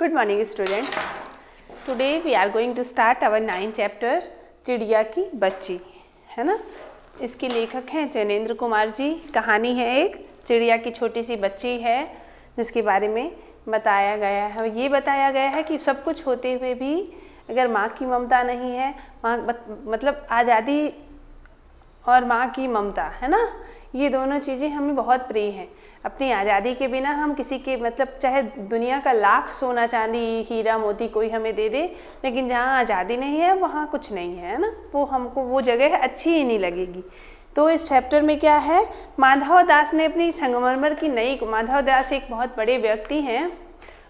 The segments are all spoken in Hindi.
Good morning students. Today we are going to start our 9th chapter चिड़िया की बच्ची, है ना। इसके लेखक हैं जैनेन्द्र कुमार जी। कहानी है एक चिड़िया की छोटी सी बच्ची है जिसके बारे में बताया गया है। ये बताया गया है कि सब कुछ होते हुए भी अगर माँ की ममता नहीं है, माँ मतलब आज़ादी और माँ की ममता, है ना, ये दोनों चीज़ें हमें बहुत प्रिय हैं। अपनी आज़ादी के बिना हम किसी के मतलब चाहे दुनिया का लाख सोना चांदी हीरा मोती कोई हमें दे दे, लेकिन जहाँ आज़ादी नहीं है वहाँ कुछ नहीं है ना, वो हमको वो जगह अच्छी ही नहीं लगेगी। तो इस चैप्टर में क्या है, माधव दास ने अपनी संगमरमर की नई, माधव दास एक बहुत बड़े व्यक्ति हैं,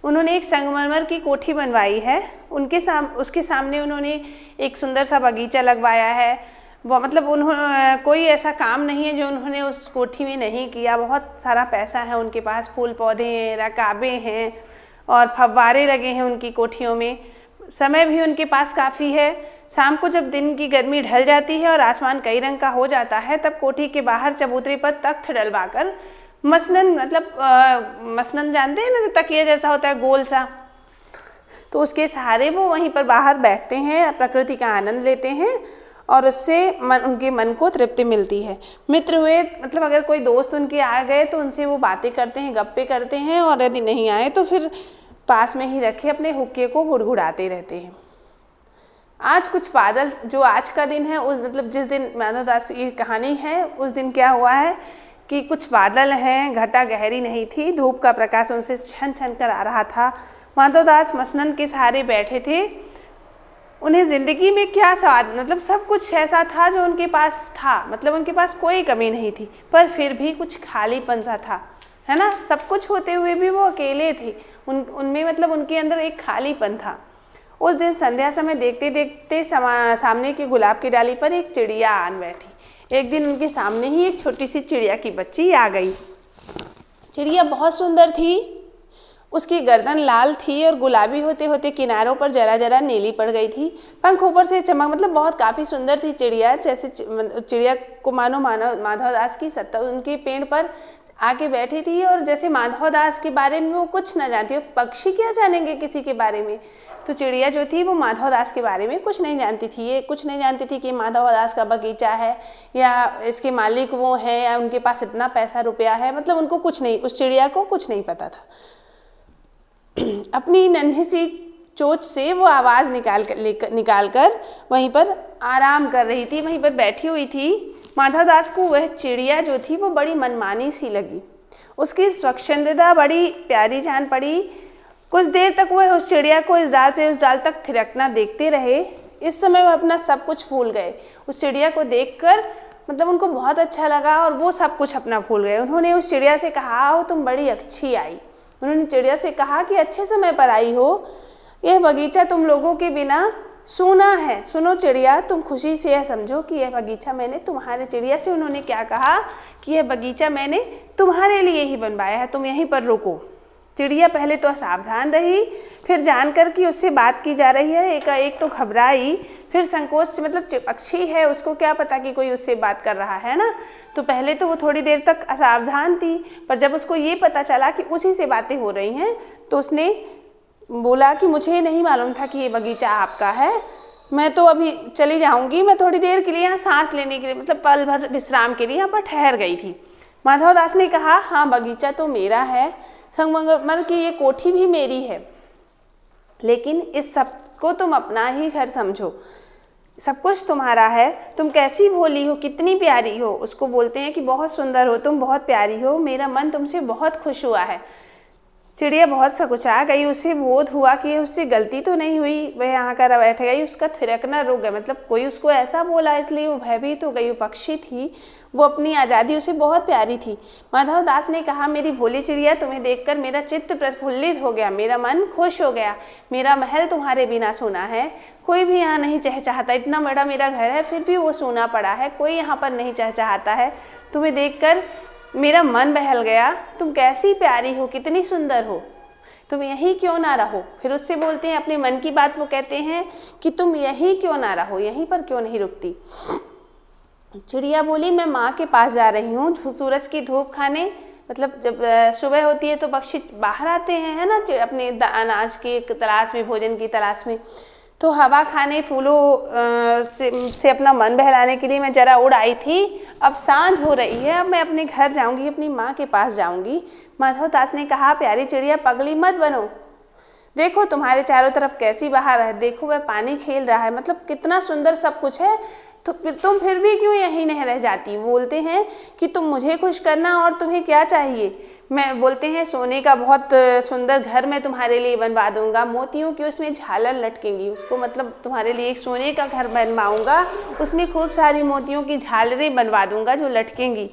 उन्होंने एक संगमरमर की कोठी बनवाई है। उसके सामने उन्होंने एक सुंदर सा बगीचा लगवाया है। वो मतलब उन्होंने कोई ऐसा काम नहीं है जो उन्होंने उस कोठी में नहीं किया। बहुत सारा पैसा है उनके पास, फूल पौधे हैं, रकाबें हैं और फव्वारे लगे हैं उनकी कोठियों में। समय भी उनके पास काफ़ी है। शाम को जब दिन की गर्मी ढल जाती है और आसमान कई रंग का हो जाता है, तब कोठी के बाहर चबूतरे पर तख्त डलवाकर मसनन, मतलब मसनन जानते हैं ना, जो तकिया जैसा होता है गोल सा, तो उसके सहारे वो वहीं पर बाहर बैठते हैं, प्रकृति का आनंद लेते हैं और उससे उनके मन को तृप्ति मिलती है। मित्र हुए मतलब अगर कोई दोस्त उनके आ गए तो उनसे वो बातें करते हैं, गप्पे करते हैं, और यदि नहीं आए तो फिर पास में ही रखे अपने हुक्के को गुड़गुड़ाते रहते हैं। आज कुछ बादल, जो आज का दिन है, उस मतलब जिस दिन माधव दास की कहानी है उस दिन क्या हुआ है कि कुछ बादल हैं, घटा गहरी नहीं थी, धूप का प्रकाश उनसे छन छन कर आ रहा था। माधव दास मसनन के सहारे बैठे थे। उन्हें ज़िंदगी में क्या स्वाद, मतलब सब कुछ ऐसा था जो उनके पास था, मतलब उनके पास कोई कमी नहीं थी, पर फिर भी कुछ खालीपन सा था, है ना। सब कुछ होते हुए भी वो अकेले थे, उनमें मतलब उनके अंदर एक खालीपन था। उस दिन संध्या समय देखते देखते सामने की गुलाब की डाली पर एक चिड़िया आन बैठी। एक दिन उनके सामने ही एक छोटी सी चिड़िया की बच्ची आ गई। चिड़िया बहुत सुंदर थी, उसकी गर्दन लाल थी और गुलाबी होते होते किनारों पर जरा जरा नीली पड़ गई थी। पंख ऊपर से चमक, मतलब बहुत काफ़ी सुंदर थी चिड़िया। जैसे चिड़िया को माधव दास की सत्ता उनके पेड़ पर आके बैठी थी, और जैसे माधव दास के बारे में वो कुछ ना जानती हो। पक्षी क्या जानेंगे किसी के बारे में, तो चिड़िया जो थी वो माधव दास के बारे में कुछ नहीं जानती थी। ये कुछ नहीं जानती थी कि माधव दास का बगीचा है या इसके मालिक वो हैं या उनके पास इतना पैसा रुपया है, मतलब उनको कुछ नहीं, उस चिड़िया को कुछ नहीं पता था। अपनी नन्ही सी चोंच से वो आवाज़ निकाल कर वहीं पर आराम कर रही थी, वहीं पर बैठी हुई थी। माधव दास को वह चिड़िया जो थी वो बड़ी मनमानी सी लगी। उसकी स्वच्छंदता बड़ी प्यारी जान पड़ी। कुछ देर तक वह उस चिड़िया को इस डाल से उस डाल तक थिरकना देखते रहे। इस समय वह अपना सब कुछ भूल गए। उस चिड़िया को देखकर मतलब उनको बहुत अच्छा लगा और वो सब कुछ अपना भूल गए। उन्होंने उस चिड़िया से कहा, "ओ तुम बड़ी अच्छी आई।" उन्होंने चिड़िया से कहा कि अच्छे समय पर आई हो, यह बगीचा तुम लोगों के बिना सूना है। सुनो चिड़िया, तुम खुशी से यह समझो कि यह बगीचा मैंने तुम्हारे, चिड़िया से उन्होंने क्या कहा कि यह बगीचा मैंने तुम्हारे लिए ही बनवाया है, तुम यहीं पर रुको। चिड़िया पहले तो सावधान रही, फिर जानकर कि उससे बात की जा रही है एक तो घबराई, फिर संकोच से, मतलब पक्षी है उसको क्या पता कि कोई उससे बात कर रहा है ना, तो पहले तो वो थोड़ी देर तक असावधान थी, पर जब उसको ये पता चला कि उसी से बातें हो रही हैं तो उसने बोला कि मुझे नहीं मालूम था कि ये बगीचा आपका है, मैं तो अभी चली जाऊंगी, मैं थोड़ी देर के लिए यहाँ सांस लेने के लिए, मतलब पल भर विश्राम के लिए यहाँ पर ठहर गई थी। माधव दास ने कहा, हाँ बगीचा तो मेरा है, संगमरमर की ये कोठी भी मेरी है, लेकिन इस सब को तुम अपना ही घर समझो, सब कुछ तुम्हारा है। तुम कैसी भोली हो, कितनी प्यारी हो। उसको बोलते हैं कि बहुत सुंदर हो, तुम बहुत प्यारी हो, मेरा मन तुमसे बहुत खुश हुआ है। चिड़िया बहुत सकुचा गई, उसे बोध हुआ कि उससे गलती तो नहीं हुई, वह यहाँ कर बैठ गई। उसका थिरकना रुक गया, मतलब कोई उसको ऐसा बोला इसलिए वो भयभीत हो गई। वो पक्षी थी, वो अपनी आज़ादी उसे बहुत प्यारी थी। माधव दास ने कहा, मेरी भोली चिड़िया, तुम्हें देखकर मेरा चित्त प्रफुल्लित हो गया, मेरा मन खुश हो गया। मेरा महल तुम्हारे बिना सूना है, कोई भी यहाँ नहीं चहचहाता। इतना बड़ा मेरा घर है फिर भी वो सूना पड़ा है, कोई यहाँ पर नहीं चहचहाता है। तुम्हें देखकर मेरा मन बहल गया, तुम कैसी प्यारी हो, कितनी सुंदर हो, तुम यहीं क्यों ना रहो। फिर उससे बोलते हैं अपने मन की बात, वो कहते हैं कि तुम यहीं क्यों ना रहो, यहीं पर क्यों नहीं रुकती। चिड़िया बोली, मैं माँ के पास जा रही हूँ सूरज की धूप खाने, मतलब जब सुबह होती है तो पक्षी बाहर आते हैं, है ना, अपने अनाज की तलाश में, भोजन की तलाश में। तो हवा खाने, फूलों से अपना मन बहलाने के लिए मैं जरा उड़ आई थी। अब सांझ हो रही है, अब मैं अपने घर जाऊंगी, अपनी माँ के पास जाऊंगी। माधवदास ने कहा, प्यारी चिड़िया पगली मत बनो, देखो तुम्हारे चारों तरफ कैसी बहार है, देखो वह पानी खेल रहा है, मतलब कितना सुंदर सब कुछ है, तो तुम फिर भी क्यों यहीं नहीं रह जाती। बोलते हैं कि तुम मुझे खुश करना और तुम्हें क्या चाहिए। मैं बोलते हैं सोने का बहुत सुंदर घर मैं तुम्हारे लिए बनवा दूंगा, मोतियों की उसमें झालर लटकेंगी, उसको मतलब तुम्हारे लिए एक सोने का घर बनवाऊंगा, उसमें खूब सारी मोतियों की झालरें बनवा दूंगा जो लटकेंगी।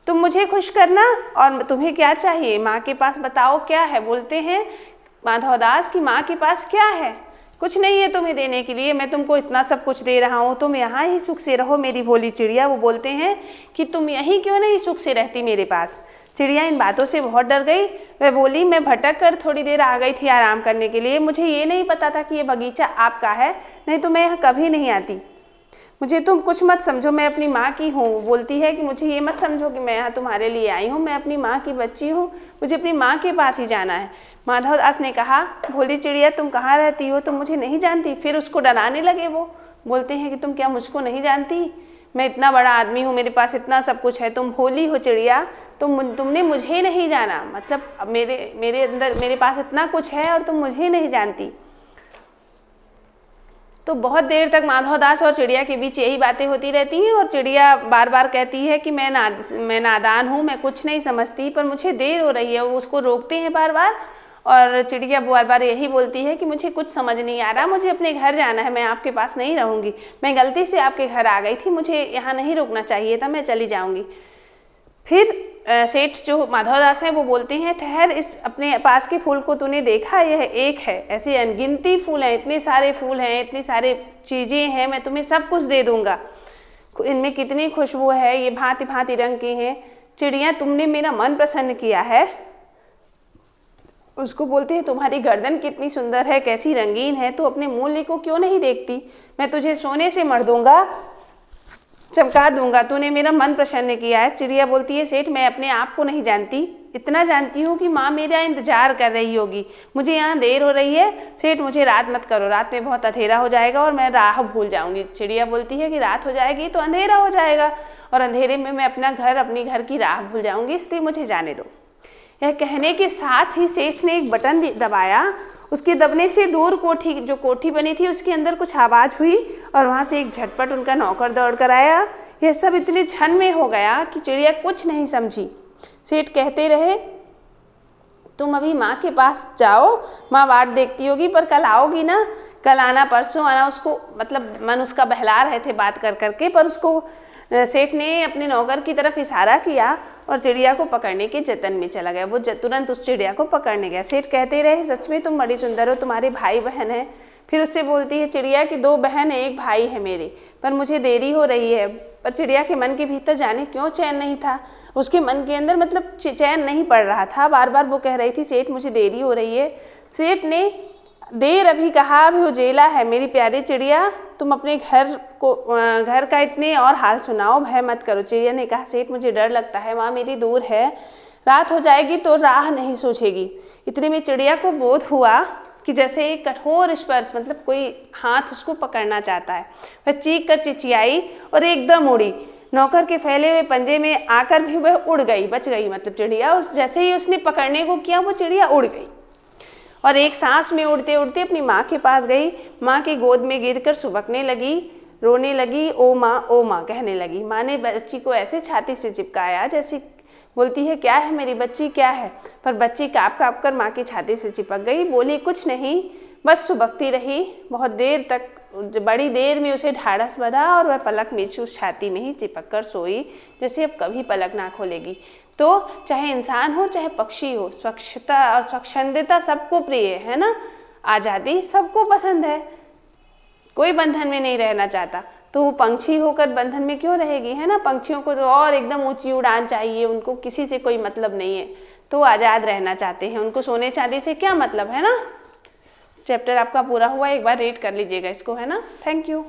तुम मुझे खुश करना और तुम्हें क्या चाहिए, माँ के पास बताओ क्या है। बोलते हैं माधवदास की माँ के पास क्या है, कुछ नहीं है तुम्हें देने के लिए, मैं तुमको इतना सब कुछ दे रहा हूँ, तुम यहाँ ही सुख से रहो मेरी भोली चिड़िया। वो बोलते हैं कि तुम यहीं क्यों नहीं सुख से रहती मेरे पास। चिड़िया इन बातों से बहुत डर गई। वह बोली, मैं भटक कर थोड़ी देर आ गई थी आराम करने के लिए, मुझे ये नहीं पता था कि ये बगीचा आपका है, नहीं तो मैं यहाँ कभी नहीं आती। मुझे तुम कुछ मत समझो, मैं अपनी माँ की हूँ। बोलती है कि मुझे ये मत समझो कि मैं यहाँ तुम्हारे लिए आई हूँ, मैं अपनी माँ की बच्ची हूँ, मुझे अपनी माँ के पास ही जाना है। माधवदास ने कहा, भोली चिड़िया तुम कहाँ रहती हो, तुम मुझे नहीं जानती। फिर उसको डराने लगे वो। बोलते हैं कि तुम क्या मुझको नहीं जानती, मैं इतना बड़ा आदमी हूँ, मेरे पास इतना सब कुछ है, तुम भोली हो चिड़िया, तुमने मुझे नहीं जाना, मतलब मेरे अंदर मेरे पास इतना कुछ है और तुम मुझे नहीं जानती। तो बहुत देर तक माधवदास और चिड़िया के बीच यही बातें होती रहती हैं और चिड़िया बार बार कहती है कि मैं नादान हूँ, मैं कुछ नहीं समझती, पर मुझे देर हो रही है। वो उसको रोकते हैं बार बार और चिड़िया बार बार यही बोलती है कि मुझे कुछ समझ नहीं आ रहा, मुझे अपने घर जाना है, मैं आपके पास नहीं रहूँगी, मैं गलती से आपके घर आ गई थी, मुझे यहाँ नहीं रुकना चाहिए था, मैं चली जाऊँगी। फिर सेठ जो माधवदास हैं वो बोलते हैं, ठहर, इस अपने पास के फूल को तूने देखा, यह एक है, ऐसे अनगिनती फूल हैं, इतने सारे फूल हैं, इतनी सारे चीज़ें हैं, मैं तुम्हें सब कुछ दे दूंगा, इनमें कितनी खुशबू है, ये भांति भांति रंग के हैं। चिड़िया तुमने मेरा मन प्रसन्न किया है। उसको बोलते हैं, तुम्हारी गर्दन कितनी सुंदर है, कैसी रंगीन है, तो अपने मूल्य को क्यों नहीं देखती, मैं तुझे सोने से मढ़ दूंगा, चमका दूंगा, तूने मेरा मन प्रसन्न किया है। चिड़िया बोलती है, सेठ मैं अपने आप को नहीं जानती, इतना जानती हूँ कि माँ मेरा इंतजार कर रही होगी, मुझे यहाँ देर हो रही है, सेठ मुझे रात मत करो, रात में बहुत अंधेरा हो जाएगा और मैं राह भूल जाऊँगी। चिड़िया बोलती है कि रात हो जाएगी तो अंधेरा हो जाएगा और अंधेरे में मैं अपनी घर की राह भूल जाऊँगी, इसलिए मुझे जाने दो। यह कहने के साथ ही सेठ ने एक बटन दबाया, उसके दबने से दूर जो कोठी बनी थी उसके अंदर कुछ आवाज़ हुई और वहाँ से एक झटपट उनका नौकर दौड़ कर आया। यह सब इतने क्षण में हो गया कि चिड़िया कुछ नहीं समझी। सेठ कहते रहे, तुम अभी माँ के पास जाओ, माँ वाट देखती होगी, पर कल आओगी ना, कल आना, परसों आना। उसको मतलब मन उसका बहला रहे थे बात कर करके, पर उसको सेठ ने अपने नौकर की तरफ इशारा किया और चिड़िया को पकड़ने के जतन में चला गया। वो तुरंत उस चिड़िया को पकड़ने गया। सेठ कहते रहे, सच में तुम बड़ी सुंदर हो, तुम्हारे भाई बहन हैं। फिर उससे बोलती है चिड़िया कि 2 बहन है, 1 भाई है मेरे, पर मुझे देरी हो रही है। पर चिड़िया के मन के भीतर जाने क्यों चैन नहीं था, उसके मन के अंदर मतलब चैन नहीं पड़ रहा था। बार बार वो कह रही थी, सेठ मुझे देरी हो रही है। सेठ ने देर अभी कहा, अभी उजेला है, मेरी प्यारी चिड़िया, तुम अपने घर का इतने और हाल सुनाओ, भय मत करो। चिड़िया ने कहा, सेठ मुझे डर लगता है, माँ मेरी दूर है, रात हो जाएगी तो राह नहीं सूझेगी। इतने में चिड़िया को बोध हुआ कि जैसे एक कठोर स्पर्श, मतलब कोई हाथ उसको पकड़ना चाहता है। वह चीख कर चिचियाई और एकदम उड़ी। नौकर के फैले हुए पंजे में आकर भी वह उड़ गई, बच गई। मतलब चिड़िया जैसे ही उसने पकड़ने को किया, वो चिड़िया उड़ गई और एक सांस में उड़ते उड़ते अपनी माँ के पास गई। माँ की गोद में गिरकर सुबकने लगी, रोने लगी, ओ माँ कहने लगी। माँ ने बच्ची को ऐसे छाती से चिपकाया जैसे बोलती है, क्या है मेरी बच्ची, क्या है। पर बच्ची काँप काँप कर माँ की छाती से चिपक गई, बोली कुछ नहीं, बस सुबकती रही। बहुत देर तक, बड़ी देर में उसे ढाढ़स बंधा और वह पलक नीचे उस छाती में ही चिपक कर सोई, जैसे अब कभी पलक ना खोलेगी। तो चाहे इंसान हो चाहे पक्षी हो, स्वच्छता और स्वच्छंदता सबको प्रिय है ना, आज़ादी सबको पसंद है, कोई बंधन में नहीं रहना चाहता। तो वो पंछी होकर बंधन में क्यों रहेगी, है ना। पंछियों को तो और एकदम ऊंची उड़ान चाहिए, उनको किसी से कोई मतलब नहीं है, तो आज़ाद रहना चाहते हैं, उनको सोने चांदी से क्या मतलब, है ना। चैप्टर आपका पूरा हुआ, एक बार रीड कर लीजिएगा इसको, है ना। Thank you.